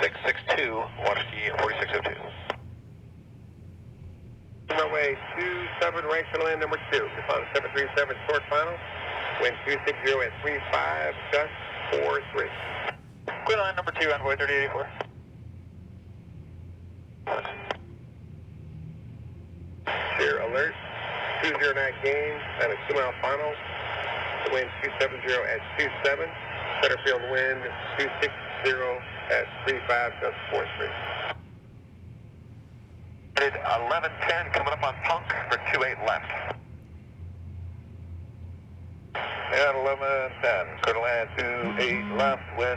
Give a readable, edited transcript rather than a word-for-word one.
662, Whiskey 4602. Runway 27, right to land number 2. Define 737 short final. Wind 260 at 35, gust 43. Clear line number 2, Runway 3084. Shear alert. 209 gain and a 2-mile final. Wind 270 at 27. Center field wind 260 at 35, gust 43. 1110 coming up on Punk for 28 left. And 1110, clear to land 28 left, wind